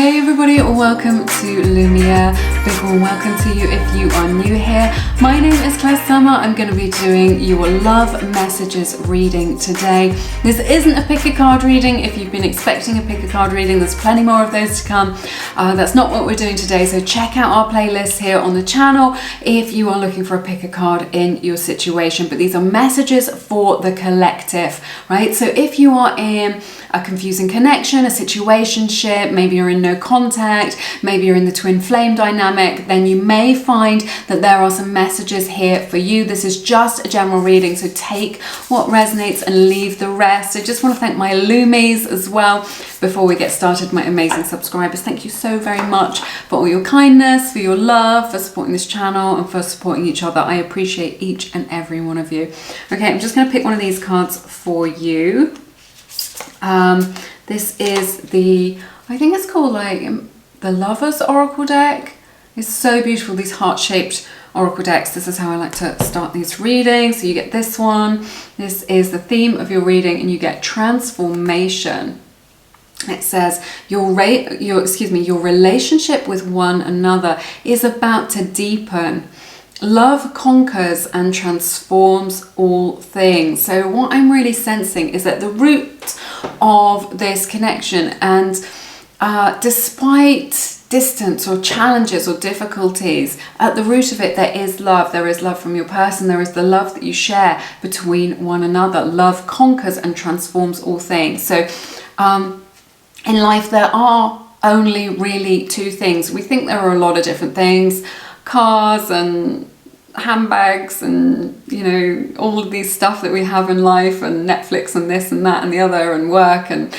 Hey everybody, welcome to Lumiere. Big warm welcome to you if you are new here. My name is Claire Summer. I'm going to be doing your love messages reading today. This isn't a pick a card reading. If you've been expecting a pick a card reading, there's plenty more of those to come. That's not what we're doing today, so check out our playlist here on the channel if you are looking for a pick a card in your situation. But these are messages for the collective, right? So if you are in a confusing connection, a situationship, maybe you're in no contact, maybe you're in the twin flame dynamic, then you may find that there are some messages here for you. This is just a general reading, so take what resonates and leave the rest. I just want to thank my Lumies as well before we get started, my amazing subscribers. Thank you so very much for all your kindness, for your love, for supporting this channel and for supporting each other. I appreciate each and every one of you. Okay, I'm just going to pick one of these cards for you. This is the, I think it's called like the Lover's Oracle deck. It's so beautiful, these heart-shaped Oracle decks. This is how I like to start these readings. So you get this one. This is the theme of your reading and you get transformation. It says your relationship with one another is about to deepen. Love conquers and transforms all things. So what I'm really sensing is that the root of this connection, and despite distance or challenges or difficulties, at the root of it there is love. There is love from your person. There is the love that you share between one another. Love conquers and transforms all things. So in life there are only really two things. We think there are a lot of different things, cars and handbags and, you know, all of these stuff that we have in life, and Netflix and this and that and the other and work and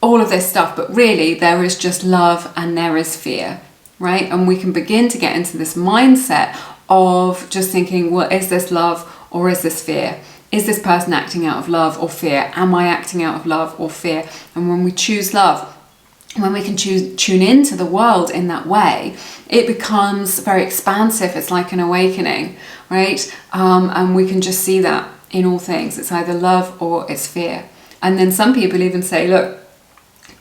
all of this stuff. But really there is just love and there is fear, right? And we can begin to get into this mindset of just thinking, well, is this love or is this fear? Is this person acting out of love or fear? Am I acting out of love or fear? And when we choose love, when we can tune into the world in that way, it becomes very expansive. It's like an awakening, right? And we can just see that in all things. It's either love or it's fear. And then some people even say, look,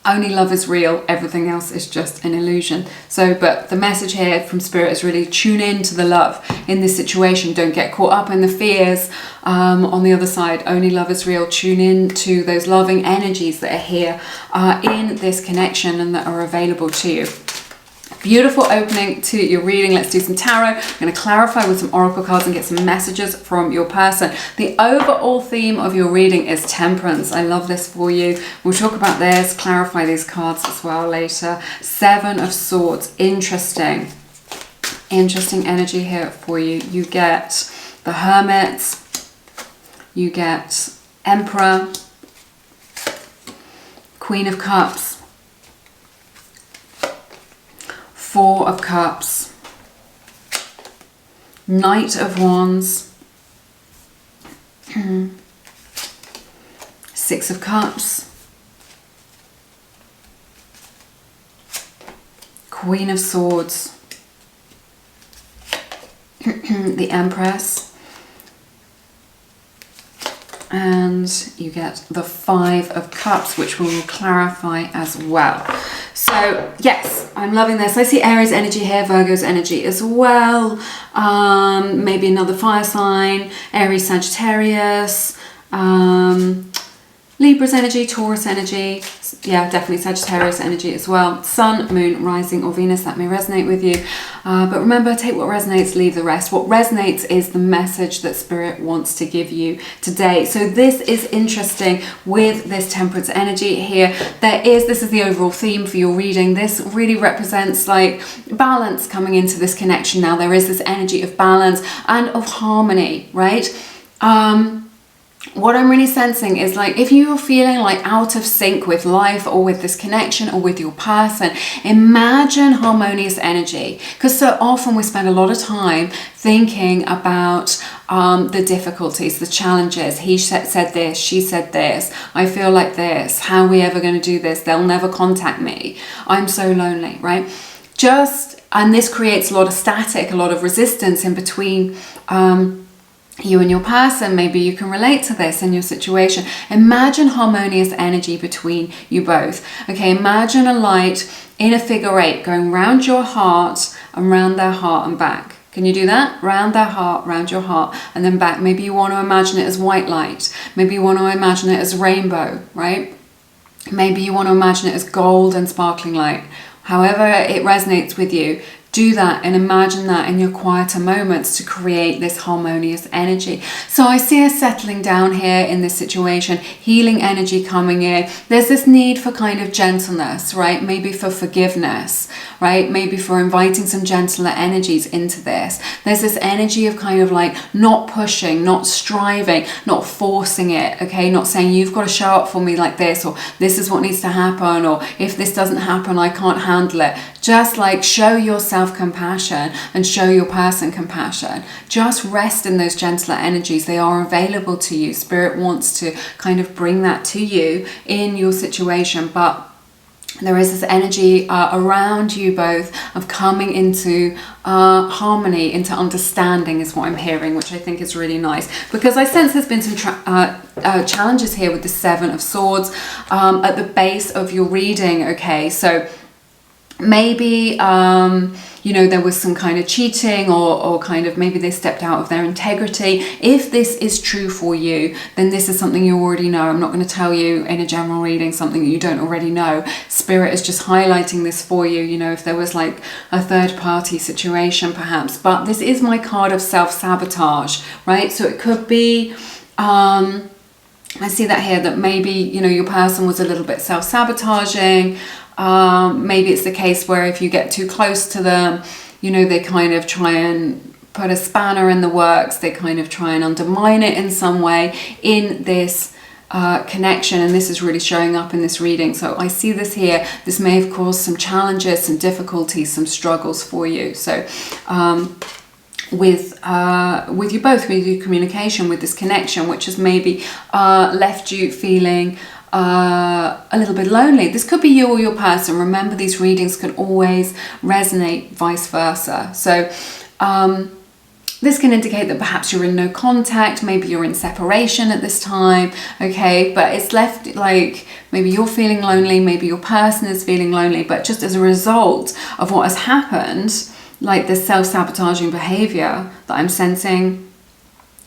only love is real, everything else is just an illusion. So, but the message here from Spirit is really tune in to the love in this situation. Don't get caught up in the fears on the other side. Only love is real. Tune in to those loving energies that are here in this connection and that are available to you. Beautiful opening to your reading. Let's do some tarot. I'm going to clarify with some oracle cards and get some messages from your person. The overall theme of your reading is temperance. I love this for you. We'll talk about this, clarify these cards as well later. Seven of Swords. Interesting energy here for you. You get the Hermit. You get Emperor. Queen of Cups. Four of Cups, Knight of Wands, Six of Cups, Queen of Swords, the Empress, and you get the Five of Cups, which we will clarify as well. So yes, I'm loving this. I see Aries energy here, Virgo's energy as well. Maybe another fire sign, Aries, Sagittarius, Libra's energy, Taurus energy. Yeah, definitely Sagittarius energy as well. Sun, Moon, Rising or Venus, that may resonate with you. But remember, take what resonates, leave the rest. What resonates is the message that Spirit wants to give you today. So this is interesting with this temperance energy here. This is the overall theme for your reading. This really represents like balance coming into this connection now. There is this energy of balance and of harmony, right? What I'm really sensing is like if you're feeling like out of sync with life or with this connection or with your person, imagine harmonious energy, because so often we spend a lot of time thinking about the difficulties, the challenges. He said this, she said this, I feel like this, how are we ever going to do this? They'll never contact me, I'm so lonely, right? And this creates a lot of static, a lot of resistance in between you and your person, maybe you can relate to this in your situation. Imagine harmonious energy between you both. Okay, imagine a light in a figure 8 going round your heart and round their heart and back. Can you do that? Round their heart, round your heart, and then back. Maybe you want to imagine it as white light. Maybe you want to imagine it as rainbow, right? Maybe you want to imagine it as gold and sparkling light. However it resonates with you, do that and imagine that in your quieter moments to create this harmonious energy. So I see us settling down here in this situation, healing energy coming in. There's this need for kind of gentleness, right? Maybe for forgiveness, right? Maybe for inviting some gentler energies into this. There's this energy of kind of like not pushing, not striving, not forcing it, okay? Not saying you've got to show up for me like this, or this is what needs to happen, or if this doesn't happen, I can't handle it. Just like show yourself compassion and show your person compassion. Just rest in those gentler energies. They are available to you. Spirit wants to kind of bring that to you in your situation, but there is this energy around you both of coming into harmony, into understanding is what I'm hearing, which I think is really nice, because I sense there's been some challenges here with the 7 of Swords at the base of your reading. Okay, so maybe you know, there was some kind of cheating, or kind of maybe they stepped out of their integrity. If this is true for you, then this is something you already know. I'm not going to tell you in a general reading something that you don't already know. Spirit is just highlighting this for you, you know, if there was like a third party situation perhaps. But this is my card of self-sabotage, right? So it could be I see that here, that maybe, you know, your person was a little bit self-sabotaging. Maybe it's the case where if you get too close to them, you know, they kind of try and put a spanner in the works. They kind of try and undermine it in some way in this connection, and this is really showing up in this reading. So I see this here. This may have caused some challenges, some difficulties, some struggles for you. So with you both, with your communication, with this connection, which has maybe left you feeling a little bit lonely. This could be you or your person. Remember, these readings can always resonate vice versa. So this can indicate that perhaps you're in no contact, maybe you're in separation at this time, okay? But it's left like maybe you're feeling lonely, maybe your person is feeling lonely, but just as a result of what has happened, like this self-sabotaging behavior that I'm sensing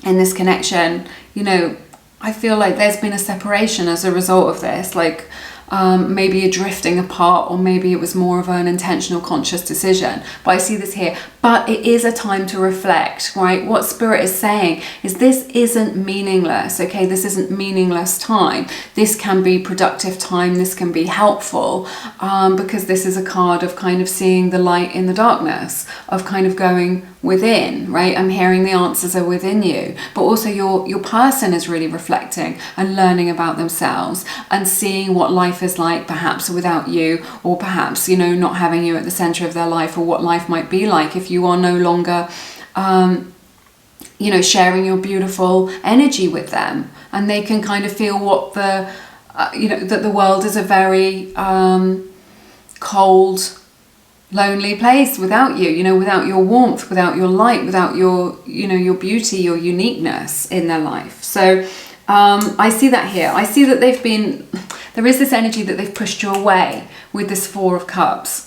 in this connection, you know, I feel like there's been a separation as a result of this, like maybe a drifting apart, or maybe it was more of an intentional conscious decision. But I see this here. But it is a time to reflect, right? What Spirit is saying is this isn't meaningless, okay? This isn't meaningless time. This can be productive time. This can be helpful because this is a card of kind of seeing the light in the darkness, of kind of going within, right? I'm hearing the answers are within you, but also your person is really reflecting and learning about themselves and seeing what life is like perhaps without you, or perhaps, you know, not having you at the center of their life, or what life might be like if you are no longer you know, sharing your beautiful energy with them, and they can kind of feel what the you know, that the world is a very cold, lonely place without you, you know, without your warmth, without your light, without your, you know, your beauty, your uniqueness in their life. So I see that here. I see that there is this energy that they've pushed you away with this 4 of Cups.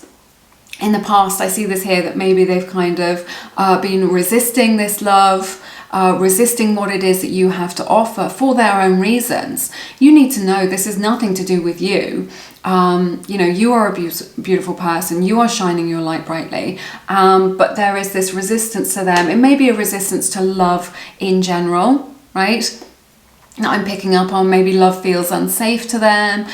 In the past, I see this here, that maybe they've kind of been resisting this love, resisting what it is that you have to offer for their own reasons. You need to know this is nothing to do with you. You know, you are a beautiful person. You are shining your light brightly. But there is this resistance to them. It may be a resistance to love in general, right? That I'm picking up on. Maybe love feels unsafe to them.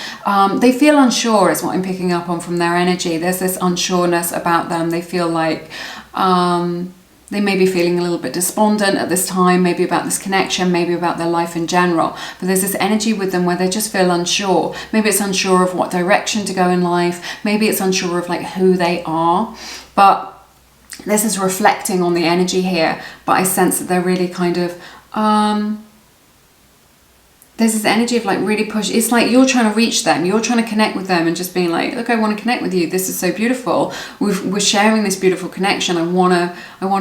They feel unsure is what I'm picking up on from their energy. There's this unsureness about them. They feel like they may be feeling a little bit despondent at this time, maybe about this connection, maybe about their life in general. But there's this energy with them where they just feel unsure. Maybe it's unsure of what direction to go in life. Maybe it's unsure of like who they are. But this is reflecting on the energy here. But I sense that they're really kind of there's this energy of like really push. It's like you're trying to reach them. You're trying to connect with them and just being like, look, I want to connect with you. This is so beautiful. We're sharing this beautiful connection. I want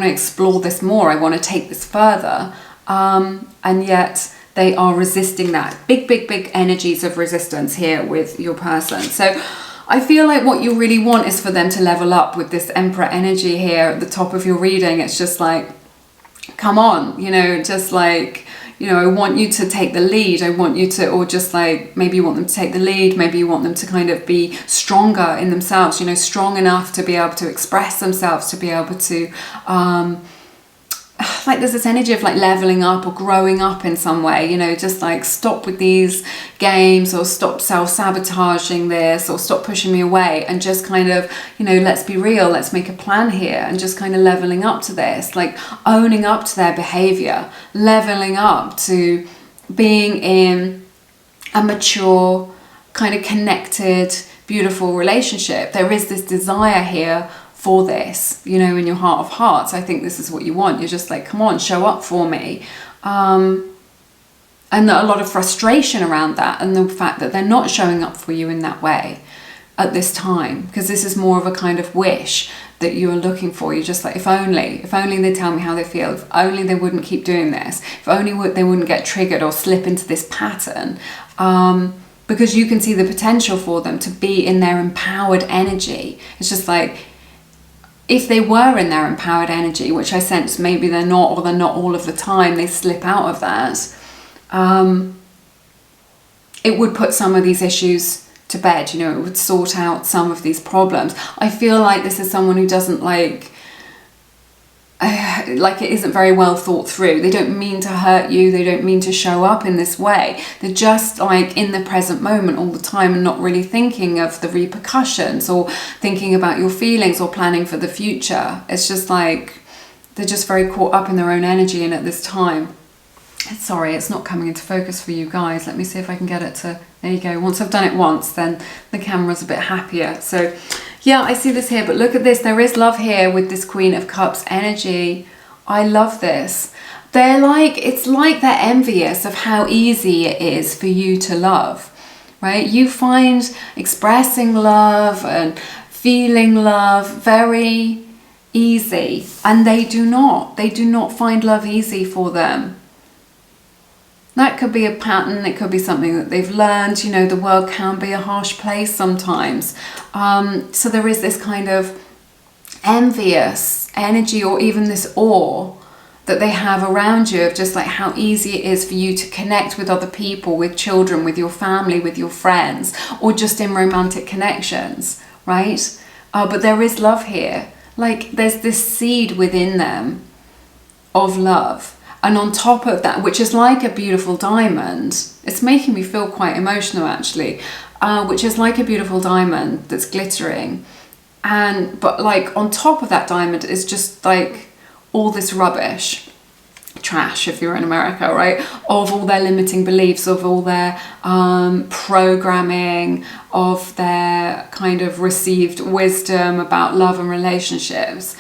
to explore this more. I want to take this further. and yet they are resisting that. Big energies of resistance here with your person. So I feel like what you really want is for them to level up with this Emperor energy here at the top of your reading. It's just like, come on, you know, just like, you know, I want you to take the lead. I want you to, or just like, maybe you want them to take the lead. Maybe you want them to kind of be stronger in themselves, you know, strong enough to be able to express themselves, to be able to, like there's this energy of like leveling up or growing up in some way, you know, just like stop with these games, or stop self-sabotaging this, or stop pushing me away, and just kind of, you know, let's be real, let's make a plan here, and just kind of leveling up to this, like owning up to their behavior, leveling up to being in a mature, kind of connected, beautiful relationship. There is this desire here for this, you know, in your heart of hearts. I think this is what you want. You're just like, come on, show up for me. And a lot of frustration around that, and the fact that they're not showing up for you in that way at this time, because this is more of a kind of wish that you are looking for. You're just like, if only they tell me how they feel, if only they wouldn't keep doing this, if only they wouldn't get triggered or slip into this pattern, because you can see the potential for them to be in their empowered energy. It's just like, if they were in their empowered energy, which I sense maybe they're not, or they're not all of the time, they slip out of that, it would put some of these issues to bed, you know, it would sort out some of these problems. I feel like this is someone who doesn't like it isn't very well thought through. They don't mean to hurt you, they don't mean to show up in this way. They're just like in the present moment all the time, and not really thinking of the repercussions, or thinking about your feelings, or planning for the future. It's just like they're just very caught up in their own energy. And at this time, sorry, it's not coming into focus for you guys. Let me see if I can get it to, there you go. Once I've done it once, then the camera's a bit happier. So yeah, I see this here, but look at this. There is love here with this Queen of Cups energy. I love this. They're like, it's like they're envious of how easy it is for you to love, right? You find expressing love and feeling love very easy, and they do not. They do not find love easy for them. That could be a pattern, it could be something that they've learned. You know, the world can be a harsh place sometimes. So there is this kind of envious energy, or even this awe that they have around you, of just like how easy it is for you to connect with other people, with children, with your family, with your friends, or just in romantic connections, right? But there is love here. Like there's this seed within them of love. And on top of that, which is like a beautiful diamond, it's making me feel quite emotional actually, which is like a beautiful diamond that's glittering. But like on top of that diamond is just like all this rubbish, trash if you're in America, right? Of all their limiting beliefs, of all their programming, of their kind of received wisdom about love and relationships,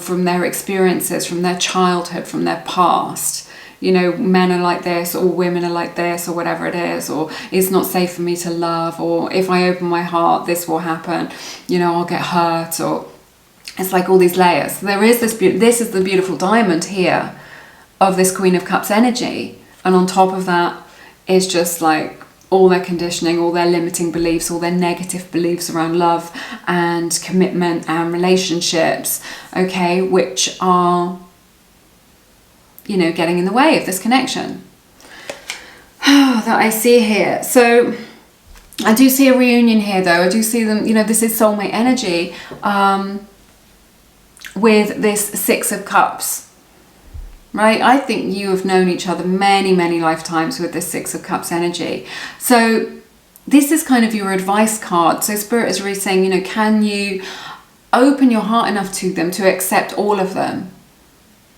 from their experiences, from their childhood, from their past. You know, men are like this, or women are like this, or whatever it is, or it's not safe for me to love, or if I open my heart, this will happen, you know, I'll get hurt, or it's like all these layers. There is this is the beautiful diamond here of this Queen of Cups energy, and on top of that is just like all their conditioning, all their limiting beliefs, all their negative beliefs around love and commitment and relationships, okay, which are, you know, getting in the way of this connection that I see here. So I do see a reunion here though. I do see them, you know, this is soulmate energy with this Six of Cups. Right, I think you have known each other many, many lifetimes with this Six of Cups energy. So this is kind of your advice card. So Spirit is really saying, you know, can you open your heart enough to them to accept all of them?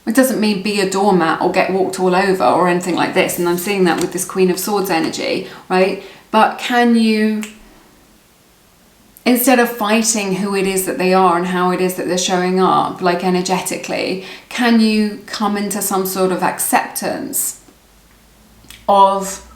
It doesn't mean be a doormat or get walked all over or anything like this. And I'm seeing that with this Queen of Swords energy, right? But can you, instead of fighting who it is that they are and how it is that they're showing up, like energetically, can you come into some sort of acceptance of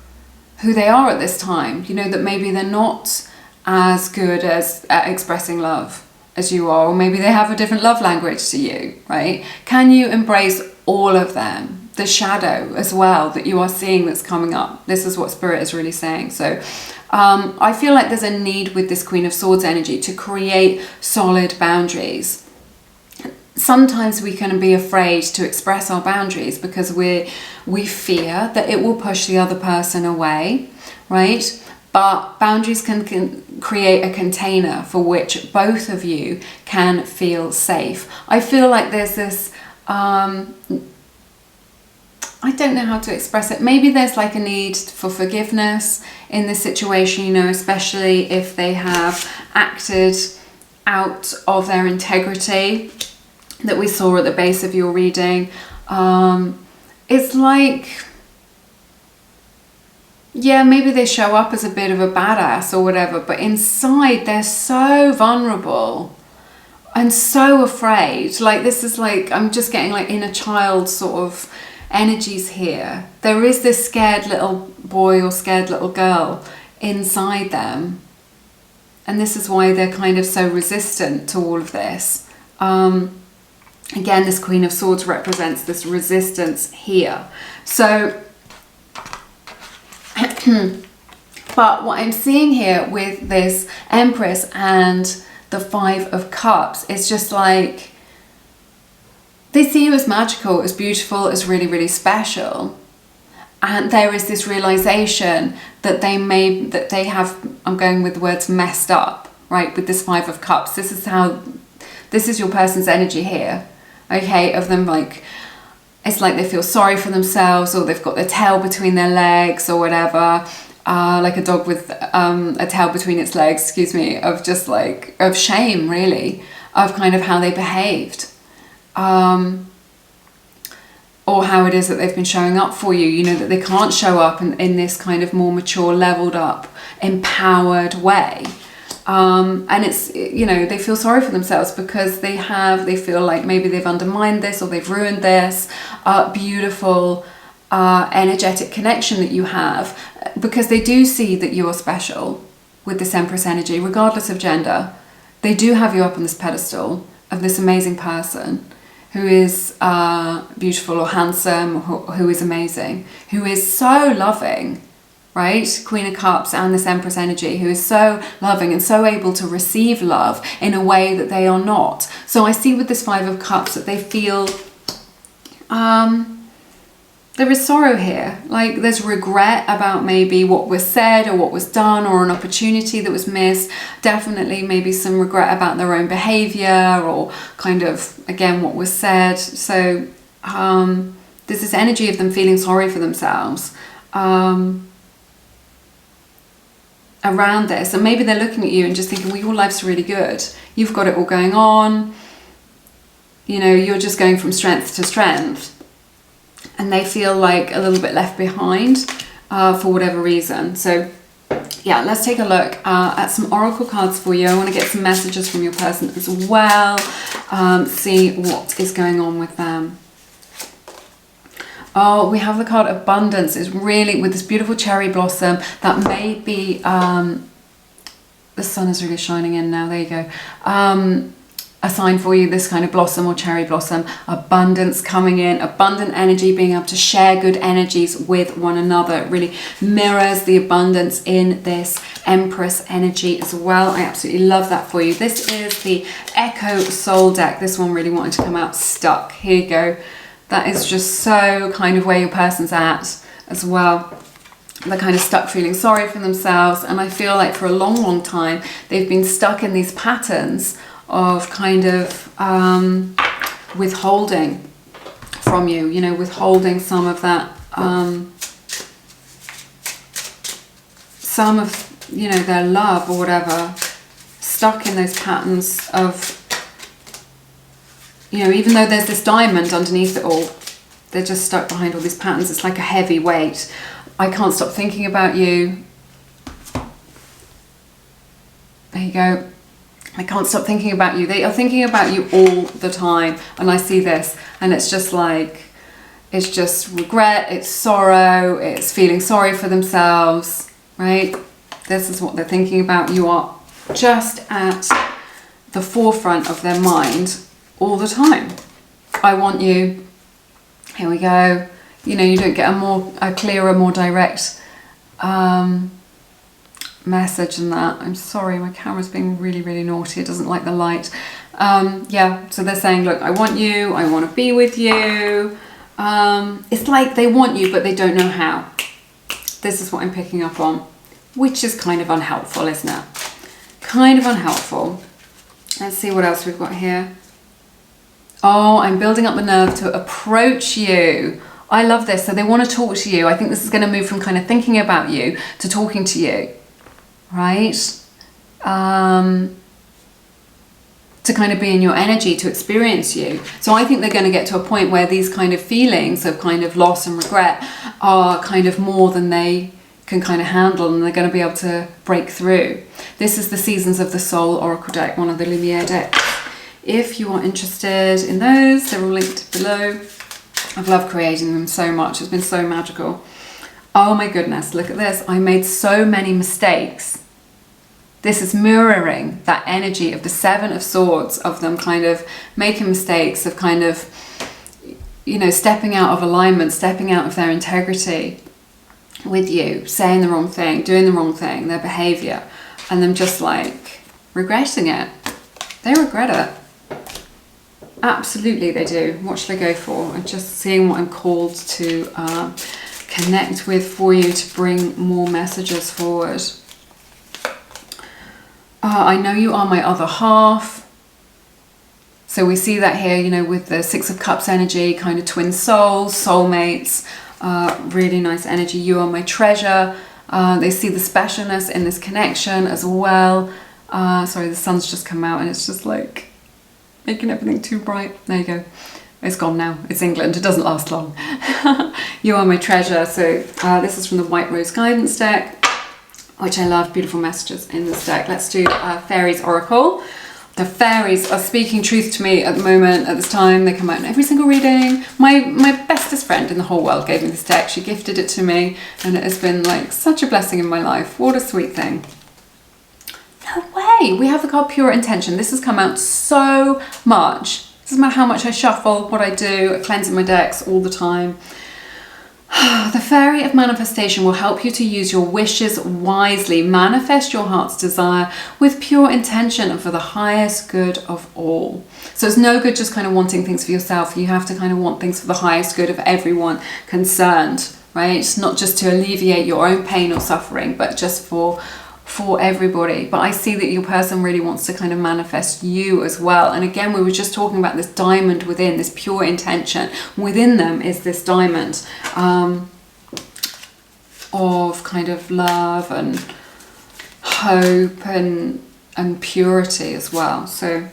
who they are at this time? You know, that maybe they're not as good as at expressing love as you are, or maybe they have a different love language to you, right? Can you embrace all of them the shadow as well that you are seeing that's coming up. This is what Spirit is really saying. So I feel like there's a need with this Queen of Swords energy to create solid boundaries. Sometimes we can be afraid to express our boundaries because we fear that it will push the other person away, right? But boundaries can create a container for which both of you can feel safe. I feel like there's this, I don't know how to express it. Maybe there's like a need for forgiveness in this situation, you know, especially if they have acted out of their integrity that we saw at the base of your reading. It's like, yeah, maybe they show up as a bit of a badass or whatever, but inside they're so vulnerable and so afraid. Like, this is like, I'm just getting like inner child sort of energies here. There is this scared little boy or scared little girl inside them. And this is why they're kind of so resistant to all of this. Again, this Queen of Swords represents this resistance here. So, but what I'm seeing here with this Empress and the Five of Cups is just like, they see you as magical, as beautiful, as really, really special. And there is this realization that they have, I'm going with the words messed up, right? With this Five of Cups. This is your person's energy here. Okay, of them like, it's like they feel sorry for themselves, or they've got their tail between their legs or whatever, like a dog with a tail between its legs, excuse me, of just like, of shame really, of kind of how they behaved, or how it is that they've been showing up for you, you know, that they can't show up in this kind of more mature, leveled up, empowered way. And it's, you know, they feel sorry for themselves because they feel like maybe they've undermined this or they've ruined this beautiful energetic connection that you have, because they do see that you are special with this Empress energy, regardless of gender. They do have you up on this pedestal of this amazing person who is beautiful or handsome, who is amazing, who is so loving. Right? Queen of Cups and this Empress energy, who is so loving and so able to receive love in a way that they are not. So I see with this Five of Cups that they feel there is sorrow here. Like, there's regret about maybe what was said or what was done, or an opportunity that was missed. Definitely maybe some regret about their own behavior, or kind of, again, what was said. So there's this energy of them feeling sorry for themselves around this. And maybe they're looking at you and just thinking, well, your life's really good. You've got it all going on. You know, you're just going from strength to strength. And they feel like a little bit left behind for whatever reason. So yeah, let's take a look at some oracle cards for you. I want to get some messages from your person as well. See what is going on with them. Oh, we have the card Abundance. It's really with this beautiful cherry blossom that may be, the sun is really shining in now, there you go. A sign for you, this kind of blossom or cherry blossom, abundance coming in, abundant energy, being able to share good energies with one another. It really mirrors the abundance in this Empress energy as well. I absolutely love that for you. This is the Echo Soul deck. This one really wanted to come out stuck. Here you go. That is just so kind of where your person's at as well. They're kind of stuck, feeling sorry for themselves. And I feel like for a long, long time, they've been stuck in these patterns of kind of withholding from you, you know, withholding some of that, some of, you know, their love or whatever, stuck in those patterns of, you know, even though there's this diamond underneath it all, they're just stuck behind all these patterns. It's like a heavy weight. I can't stop thinking about you. There you go. I can't stop thinking about you. They are thinking about you all the time. And I see this, and it's just like, it's just regret, it's sorrow, it's feeling sorry for themselves, right? This is what they're thinking about. You are just at the forefront of their mind all the time. I want you. Here we go. you know, you don't get a clearer, more direct message than that. I'm sorry, my camera's being really, really naughty. It doesn't like the light. Yeah, so they're saying, look, I want you, I want to be with you. It's like they want you, but they don't know how. This is what I'm picking up on, which is kind of unhelpful, isn't it? Kind of unhelpful. Let's see what else we've got here. Oh, I'm building up the nerve to approach you. I love this. So they want to talk to you. I think this is going to move from kind of thinking about you to talking to you, right? To kind of be in your energy, to experience you. So I think they're going to get to a point where these kind of feelings of kind of loss and regret are kind of more than they can kind of handle, and they're going to be able to break through. This is the Seasons of the Soul Oracle deck, one of the Lumiere decks. If you are interested in those, they're all linked below. I've loved creating them so much. It's been so magical. Oh my goodness, look at this. I made so many mistakes. This is mirroring that energy of the Seven of Swords, of them kind of making mistakes, of kind of, you know, stepping out of alignment, stepping out of their integrity with you, saying the wrong thing, doing the wrong thing, their behavior, and them just like regretting it. They regret it. Absolutely they do. What should I go for? I'm just seeing what I'm called to connect with for you to bring more messages forward. I know you are my other half. So we see that here, you know, with the Six of Cups energy, kind of twin souls, soulmates, really nice energy. You are my treasure. They see the specialness in this connection as well. Sorry, the sun's just come out and it's just like making everything too bright. There you go. It's gone now. It's England. It doesn't last long. You are my treasure. So this is from the White Rose Guidance deck, which I love. Beautiful messages in this deck. Let's do Fairies Oracle. The fairies are speaking truth to me at the moment, at this time. They come out in every single reading. My bestest friend in the whole world gave me this deck. She gifted it to me and it has been like such a blessing in my life. What a sweet thing. No way. We have the card Pure Intention. This has come out so much. It doesn't matter how much I shuffle, what I do, cleansing my decks all the time. The Fairy of Manifestation will help you to use your wishes wisely. Manifest your heart's desire with pure intention and for the highest good of all. So it's no good just kind of wanting things for yourself. You have to kind of want things for the highest good of everyone concerned, right? Not just to alleviate your own pain or suffering, but just for everybody. But I see that your person really wants to kind of manifest you as well. And again, we were just talking about this diamond within, this pure intention. Within them is this diamond of kind of love and hope and purity as well. So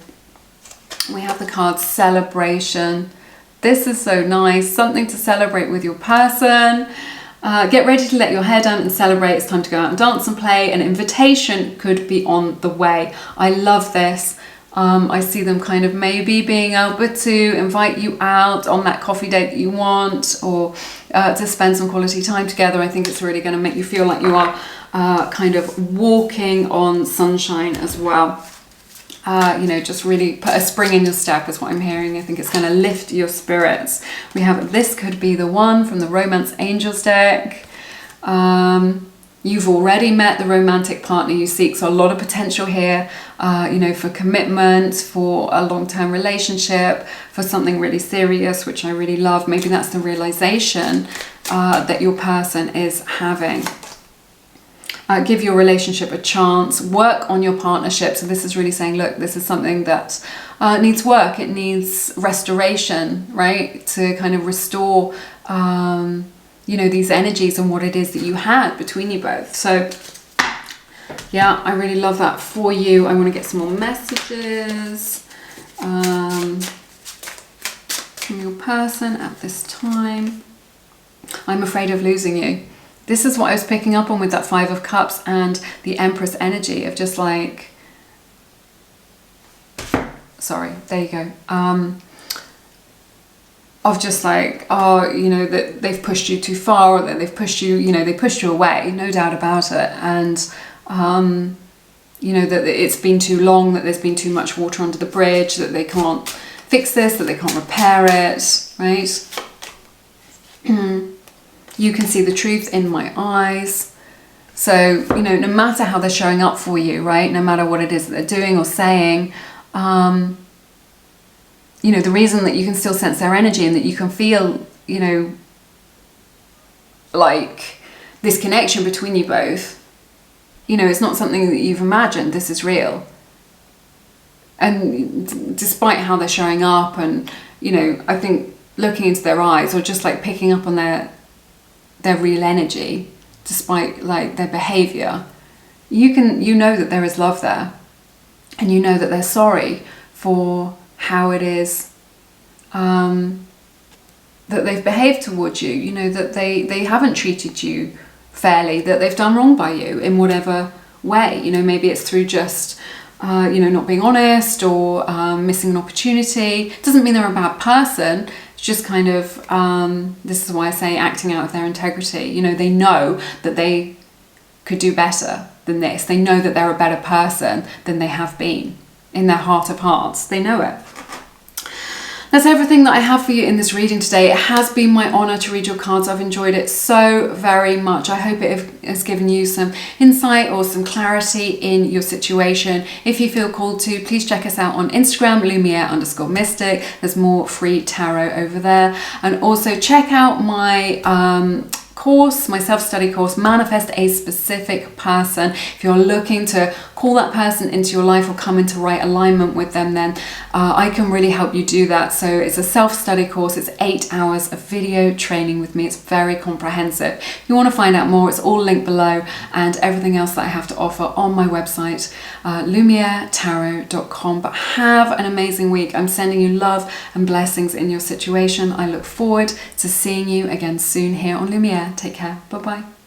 we have the card Celebration. This is so nice. Something to celebrate with your person. Get ready to let your hair down and celebrate. It's time to go out and dance and play. An invitation could be on the way. I love this. I see them kind of maybe being able to invite you out on that coffee date that you want, or to spend some quality time together. I think it's really going to make you feel like you are kind of walking on sunshine as well. You know, just really put a spring in your step is what I'm hearing. I think it's going to lift your spirits. We have This Could Be the One from the Romance Angels deck. You've already met the romantic partner you seek, so a lot of potential here, you know, for commitment, for a long-term relationship, for something really serious, which I really love. Maybe that's the realization that your person is having. Give your relationship a chance, work on your partnership. So this is really saying, look, this is something that needs work. It needs restoration, right? To kind of restore, you know, these energies and what it is that you had between you both. So yeah, I really love that for you. I want to get some more messages from your person at this time. I'm afraid of losing you. This is what I was picking up on with that Five of Cups and the Empress energy of just like, sorry, there you go. Of just like, oh, you know, that they've pushed you too far, or that they've pushed you, you know, they pushed you away, no doubt about it. And, you know, that it's been too long, that there's been too much water under the bridge, that they can't fix this, that they can't repair it, right? You can see the truth in my eyes. So, you know, no matter how they're showing up for you, right? No matter what it is that they're doing or saying, you know, the reason that you can still sense their energy and that you can feel, you know, like this connection between you both, you know, it's not something that you've imagined. This is real. And despite how they're showing up, and, you know, I think looking into their eyes or just like picking up on their real energy, despite like their behavior, you know that there is love there, and you know that they're sorry for how it is that they've behaved towards you. You know, that they haven't treated you fairly, that they've done wrong by you in whatever way. You know, maybe it's through just you know, not being honest, or missing an opportunity. It doesn't mean they're a bad person. It's just kind of, this is why I say acting out of their integrity. You know, they know that they could do better than this. They know that they're a better person than they have been. In their heart of hearts, they know it. That's everything that I have for you in this reading today. It has been my honour to read your cards. I've enjoyed it so very much. I hope it has given you some insight or some clarity in your situation. If you feel called to, please check us out on Instagram, Lumiere_mystic. There's more free tarot over there. And also check out my course, my self-study course, Manifest a Specific Person. If you're looking to call that person into your life or come into right alignment with them, then I can really help you do that. So it's a self-study course. It's 8 hours of video training with me. It's very comprehensive. If you want to find out more, it's all linked below, and everything else that I have to offer on my website, lumieretarot.com. But have an amazing week. I'm sending you love and blessings in your situation. I look forward to seeing you again soon here on Lumiere. Take care. Bye-bye.